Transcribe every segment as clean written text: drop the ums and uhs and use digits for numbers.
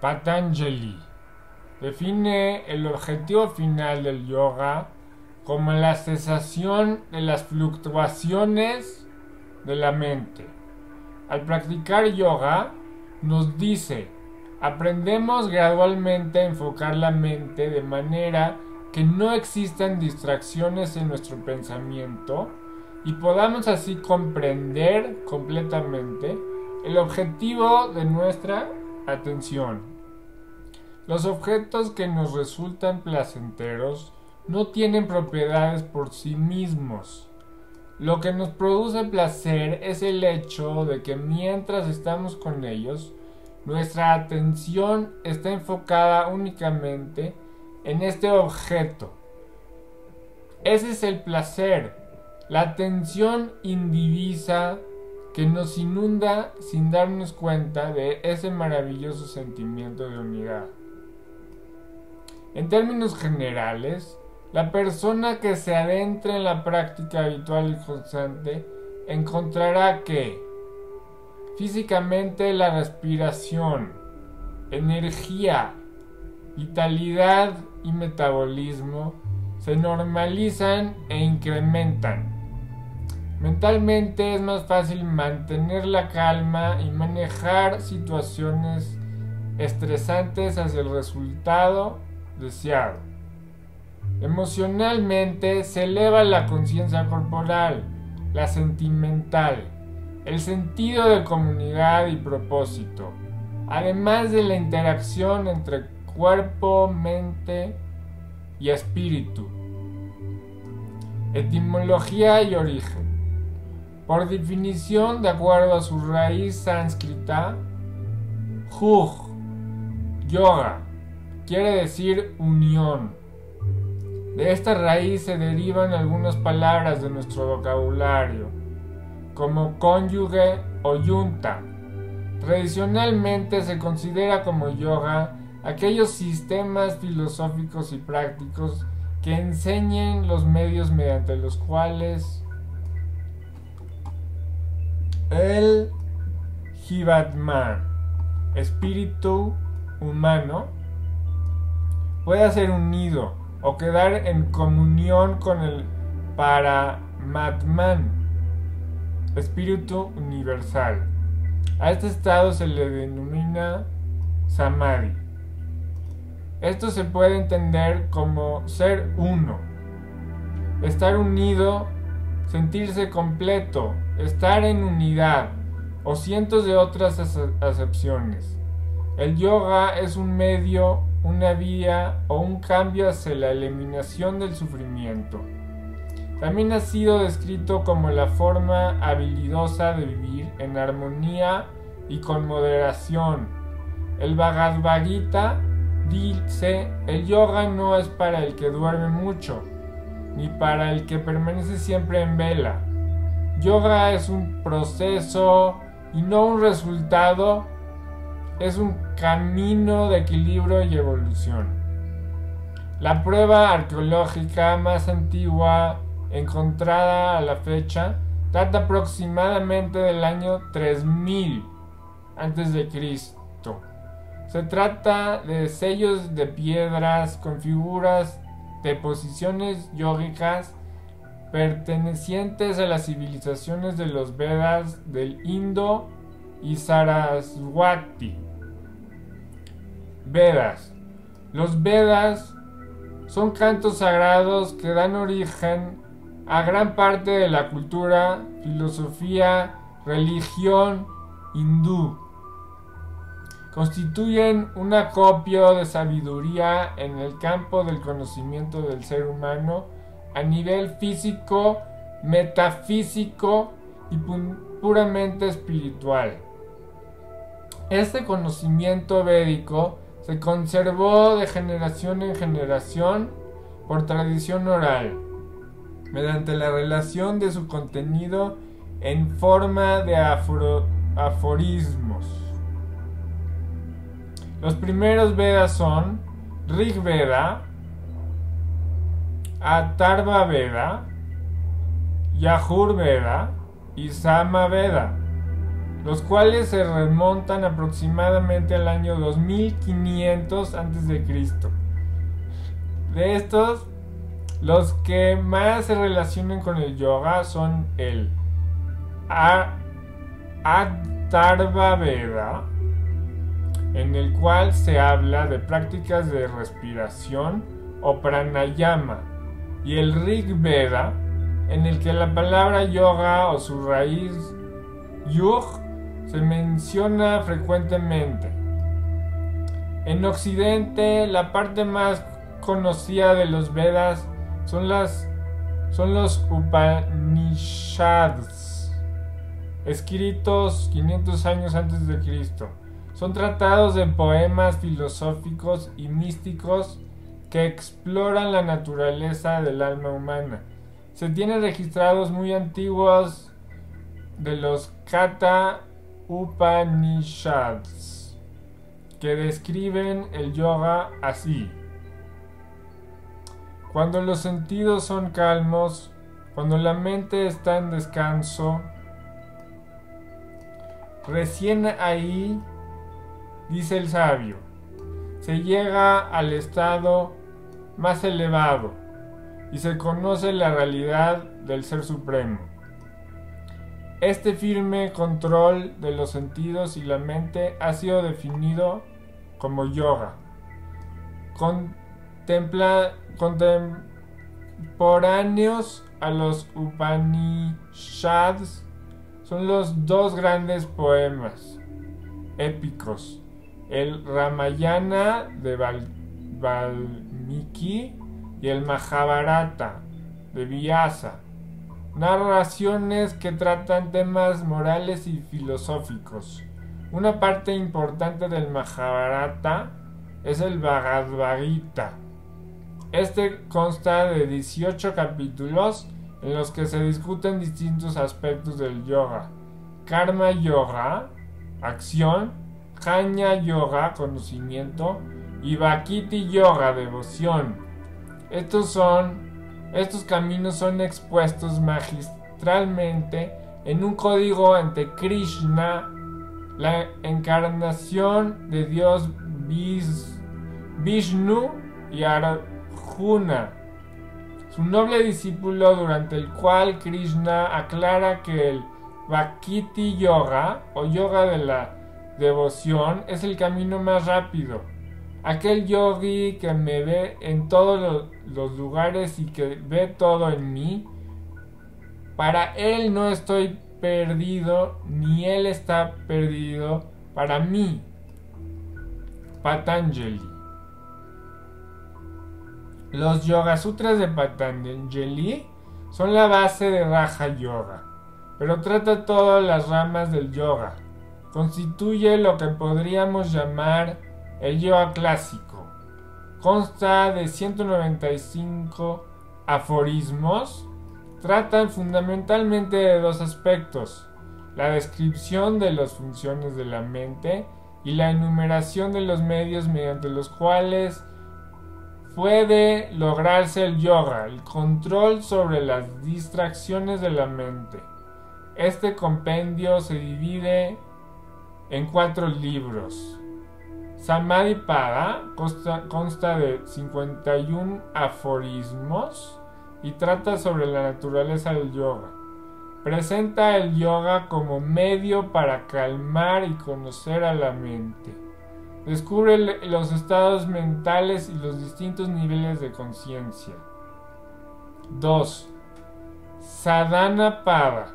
Patanjali define el objetivo final del yoga como la cesación de las fluctuaciones de la mente. Al practicar yoga, nos dice, aprendemos gradualmente a enfocar la mente de manera que no existan distracciones en nuestro pensamiento y podamos así comprender completamente el objetivo de nuestra atención. Los objetos que nos resultan placenteros no tienen propiedades por sí mismos. Lo que nos produce placer es el hecho de que mientras estamos con ellos, nuestra atención está enfocada únicamente en este objeto. Ese es el placer, la atención indivisa que nos inunda sin darnos cuenta de ese maravilloso sentimiento de unidad. En términos generales, la persona que se adentra en la práctica habitual y constante encontrará que físicamente la respiración, energía, vitalidad y metabolismo se normalizan e incrementan. Mentalmente es más fácil mantener la calma y manejar situaciones estresantes hacia el resultado deseado. Emocionalmente se eleva la conciencia corporal, la sentimental, el sentido de comunidad y propósito, además de la interacción entre cuerpo, mente y espíritu. Etimología y origen. Por definición, de acuerdo a su raíz sánscrita, Juj, yoga, quiere decir unión. De esta raíz se derivan algunas palabras de nuestro vocabulario, como cónyuge o yunta. Tradicionalmente se considera como yoga aquellos sistemas filosóficos y prácticos que enseñen los medios mediante los cuales el Jivatman, espíritu humano, pueda ser unido o quedar en comunión con el Paramatman, espíritu universal. A este estado se le denomina Samadhi. Esto se puede entender como ser uno, estar unido, sentirse completo, estar en unidad o cientos de otras acepciones. El yoga es un medio, una vía o un cambio hacia la eliminación del sufrimiento. También ha sido descrito como la forma habilidosa de vivir en armonía y con moderación. El Bhagavad Gita dice: el yoga no es para el que duerme mucho, ni para el que permanece siempre en vela. Yoga es un proceso y no un resultado, es un camino de equilibrio y evolución. La prueba arqueológica más antigua encontrada a la fecha data aproximadamente del año 3000 a.C. Se trata de sellos de piedras con figuras de posiciones yógicas pertenecientes a las civilizaciones de los Vedas del Indo y Saraswati. Vedas. Los Vedas son cantos sagrados que dan origen a gran parte de la cultura, filosofía, religión hindú. Constituyen un acopio de sabiduría en el campo del conocimiento del ser humano a nivel físico, metafísico y puramente espiritual. Este conocimiento védico se conservó de generación en generación por tradición oral, mediante la relación de su contenido en forma de aforismos. Los primeros Vedas son Rig Veda, Atharva Veda, Yajur Veda y Sama Veda. los cuales se remontan aproximadamente al año 2500 a.C. De estos, los que más se relacionan con el yoga son el Atharva Veda, en el cual se habla de prácticas de respiración o pranayama, y el Rig Veda, en el que la palabra yoga o su raíz yug se menciona frecuentemente. En Occidente, la parte más conocida de los Vedas son los Upanishads, escritos 500 años antes de Cristo. Son tratados de poemas filosóficos y místicos que exploran la naturaleza del alma humana. Se tienen registrados muy antiguos de los Katha Upanishads, que describen el yoga así: cuando los sentidos son calmos, cuando la mente está en descanso, recién ahí, dice el sabio, se llega al estado más elevado y se conoce la realidad del Ser Supremo. Este firme control de los sentidos y la mente ha sido definido como yoga. Contemporáneos a los Upanishads son los dos grandes poemas épicos, el Ramayana de Valmiki y el Mahabharata de Vyasa, narraciones que tratan temas morales y filosóficos. Una parte importante del Mahabharata es el Bhagavad Gita. Este consta de 18 capítulos en los que se discuten distintos aspectos del yoga: Karma Yoga, acción; Jnana Yoga, conocimiento; y Bhakti Yoga, devoción. Estos caminos son expuestos magistralmente en un código ante Krishna, la encarnación de Dios Vishnu, y Arjuna, su noble discípulo, durante el cual Krishna aclara que el Bhakti Yoga, o yoga de la devoción, es el camino más rápido. Aquel yogi que me ve en todos los lugares y que ve todo en mí, para él no estoy perdido, ni él está perdido para mí. Patanjali. Los Yoga Sutras de Patanjali son la base de Raja Yoga, pero trata todas las ramas del yoga. Constituye lo que podríamos llamar el yoga clásico. Consta de 195 aforismos. Tratan fundamentalmente de dos aspectos: la descripción de las funciones de la mente y la enumeración de los medios mediante los cuales puede lograrse el yoga, el control sobre las distracciones de la mente. Este compendio se divide en 4 libros. Samadhipada consta de 51 aforismos y trata sobre la naturaleza del yoga. Presenta el yoga como medio para calmar y conocer a la mente. Descubre los estados mentales y los distintos niveles de conciencia. 2. Sadhanapada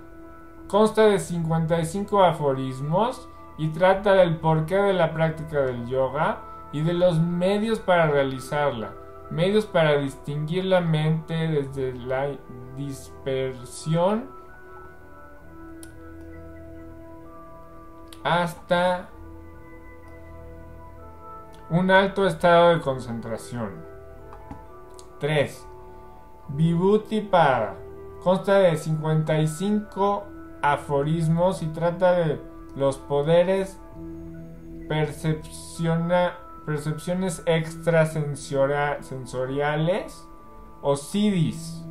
consta de 55 aforismos y trata del porqué de la práctica del yoga y de los medios para realizarla. Medios para distinguir la mente desde la dispersión hasta un alto estado de concentración. 3. Vibhuti-pada consta de 55 aforismos y trata de los poderes, percepciones extrasensoriales o siddhis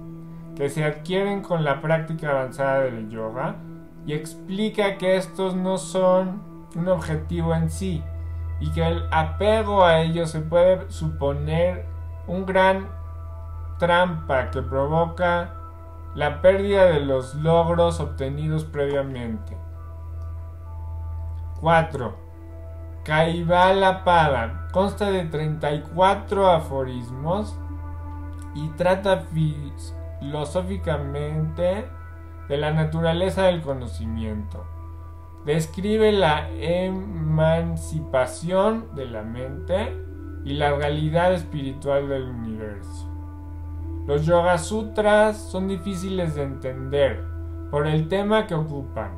que se adquieren con la práctica avanzada del yoga y explica que estos no son un objetivo en sí y que el apego a ellos se puede suponer un gran trampa que provoca la pérdida de los logros obtenidos previamente. 4. Kaivalappada consta de 34 aforismos y trata filosóficamente de la naturaleza del conocimiento. Describe la emancipación de la mente y la realidad espiritual del universo. Los Yoga Sutras son difíciles de entender por el tema que ocupan,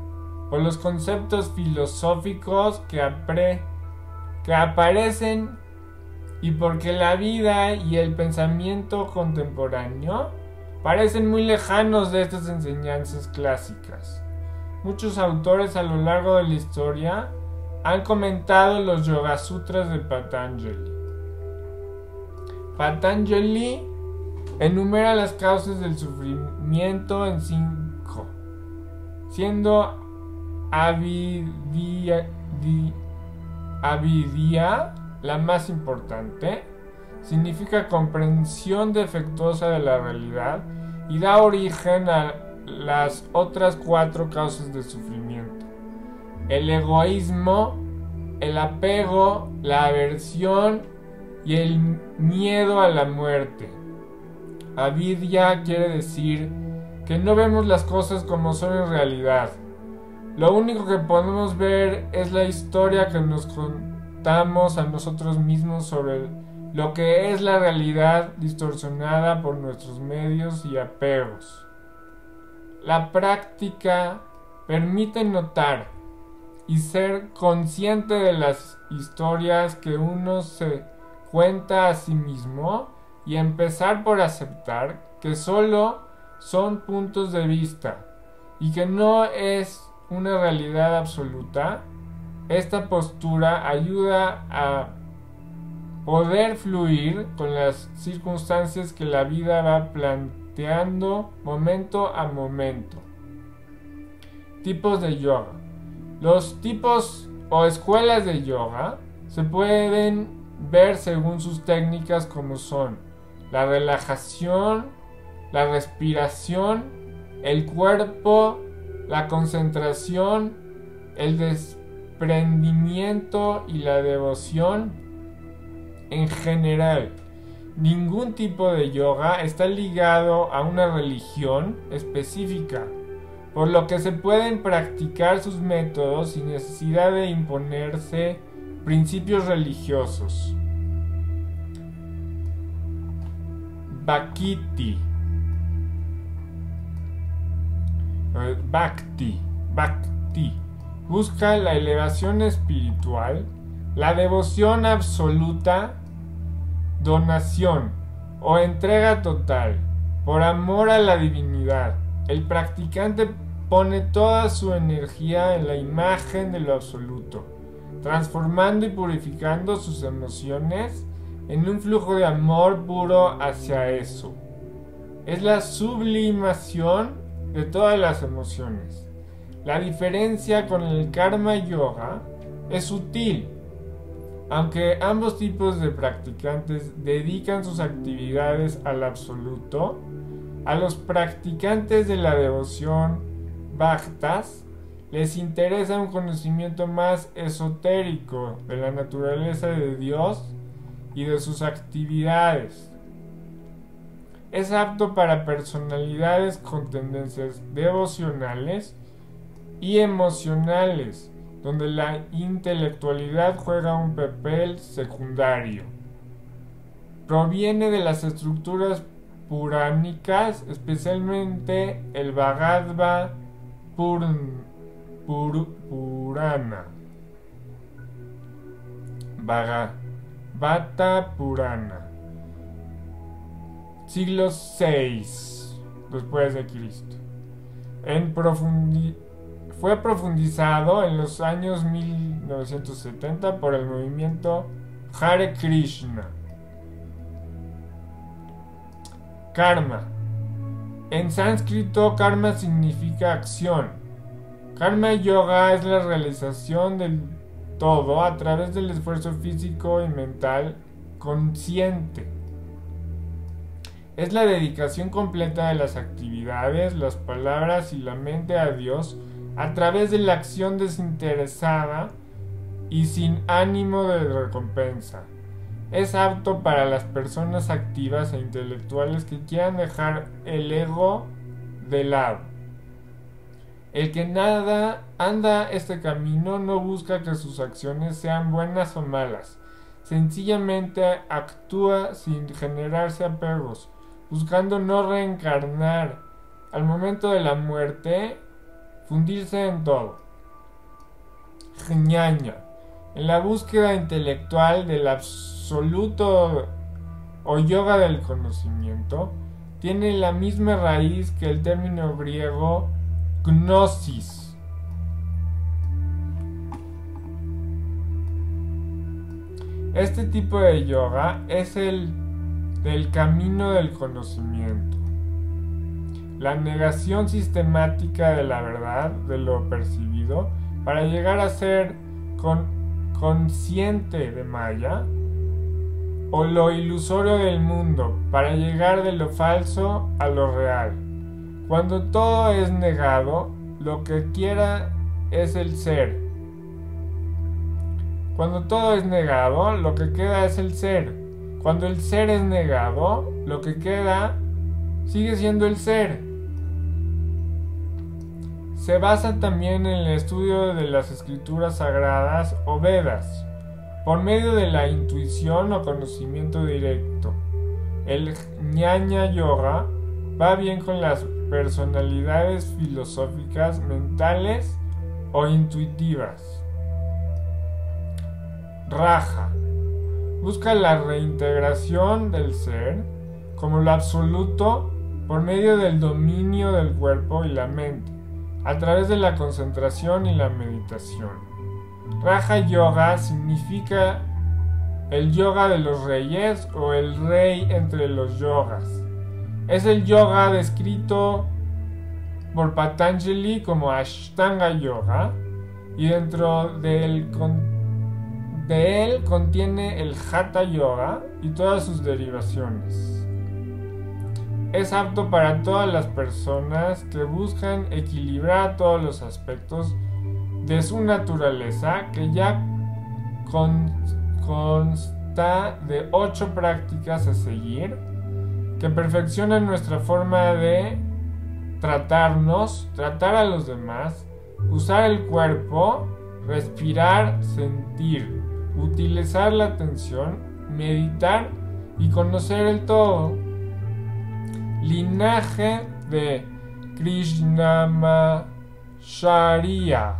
por los conceptos filosóficos que aparecen y porque la vida y el pensamiento contemporáneo parecen muy lejanos de estas enseñanzas clásicas. Muchos autores a lo largo de la historia han comentado los Yoga Sutras de Patanjali. Patanjali enumera las causas del sufrimiento en 5, siendo avidya la más importante. Significa comprensión defectuosa de la realidad y da origen a las otras 4 causas de sufrimiento: el egoísmo, el apego, la aversión y el miedo a la muerte. Avidya quiere decir que no vemos las cosas como son en realidad. Lo único que podemos ver es la historia que nos contamos a nosotros mismos sobre lo que es la realidad distorsionada por nuestros medios y apegos. La práctica permite notar y ser consciente de las historias que uno se cuenta a sí mismo y empezar por aceptar que solo son puntos de vista y que no es una realidad absoluta. Esta postura ayuda a poder fluir con las circunstancias que la vida va planteando momento a momento. Tipos de yoga. Los tipos o escuelas de yoga se pueden ver según sus técnicas, como son la relajación, la respiración, el cuerpo, la concentración, el desprendimiento y la devoción. En general, ningún tipo de yoga está ligado a una religión específica, por lo que se pueden practicar sus métodos sin necesidad de imponerse principios religiosos. Bhakti. Busca la elevación espiritual, la devoción absoluta, donación o entrega total, por amor a la divinidad. El practicante pone toda su energía en la imagen de lo absoluto, transformando y purificando sus emociones en un flujo de amor puro hacia eso. Es la sublimación de todas las emociones. La diferencia con el Karma Yoga es sutil. Aunque ambos tipos de practicantes dedican sus actividades al absoluto, a los practicantes de la devoción bhaktas les interesa un conocimiento más esotérico de la naturaleza de Dios y de sus actividades. Es apto para personalidades con tendencias devocionales y emocionales, donde la intelectualidad juega un papel secundario. Proviene de las estructuras puránicas, especialmente el Bhagavad Purana. Bhagavata Purana. Siglo VI después de Cristo. Fue profundizado en los años 1970 por el movimiento Hare Krishna. Karma. En sánscrito, karma significa acción. Karma Yoga es la realización del todo a través del esfuerzo físico y mental consciente. Es la dedicación completa de las actividades, las palabras y la mente a Dios a través de la acción desinteresada y sin ánimo de recompensa. Es apto para las personas activas e intelectuales que quieran dejar el ego de lado. El que anda este camino no busca que sus acciones sean buenas o malas. Sencillamente actúa sin generarse apegos, buscando no reencarnar. Al momento de la muerte, fundirse en todo. Jñaña. En la búsqueda intelectual del absoluto o yoga del conocimiento, tiene la misma raíz que el término griego gnosis. Este tipo de yoga es el del camino del conocimiento, la negación sistemática de la verdad, de lo percibido, para llegar a ser consciente de Maya, o lo ilusorio del mundo, para llegar de lo falso a lo real. Cuando todo es negado, lo que quiera es el ser. Cuando todo es negado, lo que queda es el ser. Cuando el ser es negado, lo que queda sigue siendo el ser. Se basa también en el estudio de las escrituras sagradas o Vedas, por medio de la intuición o conocimiento directo. El Jnana Yoga va bien con las personalidades filosóficas, mentales o intuitivas. Raja. Busca la reintegración del ser como lo absoluto por medio del dominio del cuerpo y la mente, a través de la concentración y la meditación. Raja Yoga significa el yoga de los reyes o el rey entre los yogas. Es el yoga descrito por Patanjali como Ashtanga Yoga y dentro de él contiene el Hatha Yoga y todas sus derivaciones. Es apto para todas las personas que buscan equilibrar todos los aspectos de su naturaleza, que ya consta de 8 prácticas a seguir, que perfeccionan nuestra forma de tratarnos, tratar a los demás, usar el cuerpo, respirar, sentir, utilizar la atención, meditar y conocer el todo. Linaje de Krishnamacharya.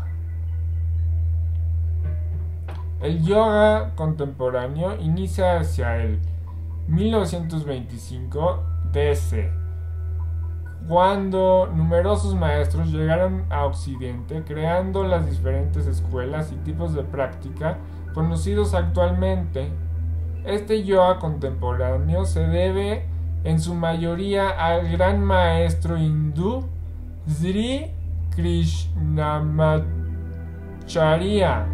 El yoga contemporáneo inicia hacia el 1925 DC, cuando numerosos maestros llegaron a Occidente creando las diferentes escuelas y tipos de práctica conocidos actualmente. Este yoga contemporáneo se debe en su mayoría al gran maestro hindú Sri Krishnamacharya,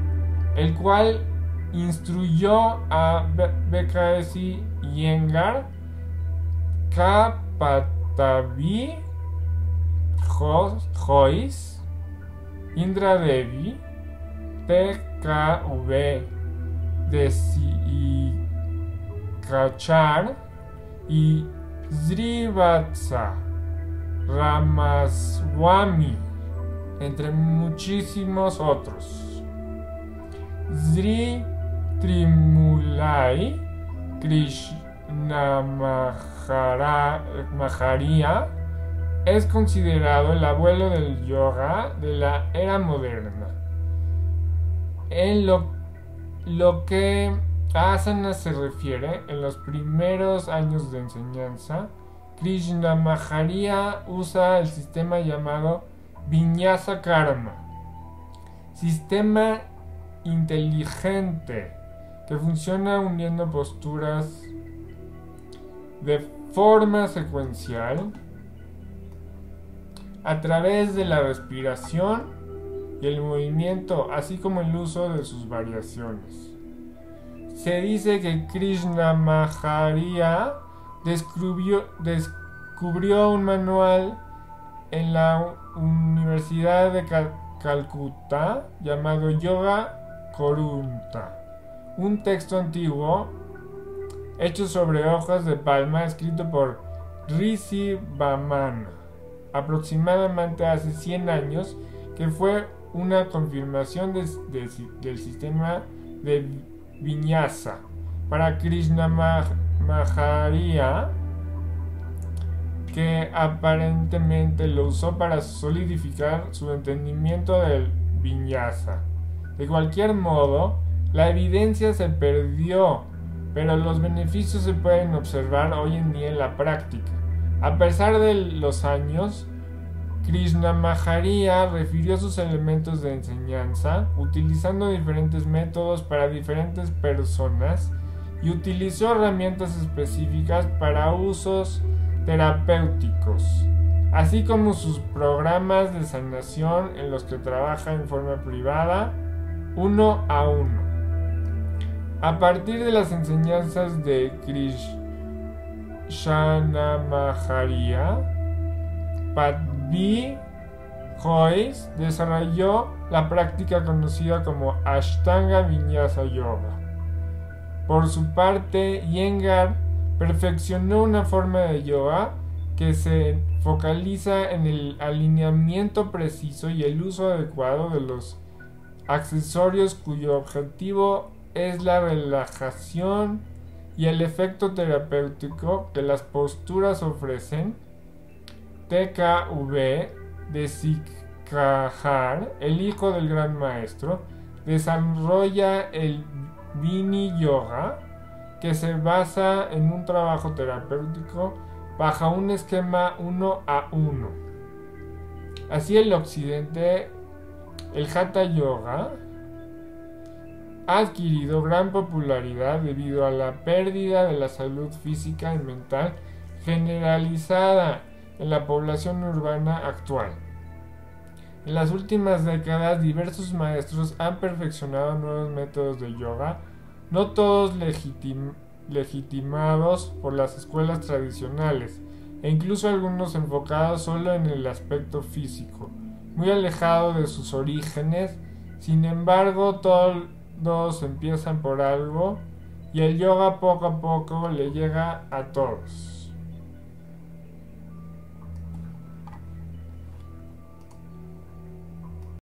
el cual instruyó a B.K.S. Iyengar, K.Patabi Joyce, Indra Devi, T.K.V. Desikachar y Srivatsa Ramaswamy, entre muchísimos otros. Sri Trimulai Krishnamacharya es considerado el abuelo del yoga de la era moderna. En lo que a asana se refiere, en los primeros años de enseñanza, Krishnamacharya usa el sistema llamado Vinyasa Karma, sistema inteligente que funciona uniendo posturas de forma secuencial a través de la respiración y el movimiento, así como el uso de sus variaciones. Se dice que Krishnamacharya descubrió un manual en la Universidad de Calcuta llamado Yoga Korunta, un texto antiguo hecho sobre hojas de palma escrito por Rishi Vamana aproximadamente hace 100 años, que fue una confirmación del sistema de Vinyasa. Para Krishnamacharya, que aparentemente lo usó para solidificar su entendimiento del Vinyasa. De cualquier modo, la evidencia se perdió, pero los beneficios se pueden observar hoy en día en la práctica. A pesar de los años, Krishnamacharya refirió sus elementos de enseñanza utilizando diferentes métodos para diferentes personas y utilizó herramientas específicas para usos terapéuticos, así como sus programas de sanación en los que trabaja en forma privada, uno a uno. A partir de las enseñanzas de Krishnamacharya, Padvi Jois desarrolló la práctica conocida como Ashtanga Vinyasa Yoga. Por su parte, Iyengar perfeccionó una forma de yoga que se focaliza en el alineamiento preciso y el uso adecuado de los accesorios cuyo objetivo es la relajación y el efecto terapéutico que las posturas ofrecen. TKV de Sikkhar, el hijo del gran maestro, desarrolla el Vini Yoga, que se basa en un trabajo terapéutico bajo un esquema 1 a 1. Así en el occidente, el Hatha Yoga ha adquirido gran popularidad debido a la pérdida de la salud física y mental generalizada en la población urbana actual. En las últimas décadas, diversos maestros han perfeccionado nuevos métodos de yoga, no todos legitimados por las escuelas tradicionales, e incluso algunos enfocados solo en el aspecto físico, muy alejado de sus orígenes. Sin embargo, todos empiezan por algo y el yoga poco a poco le llega a todos.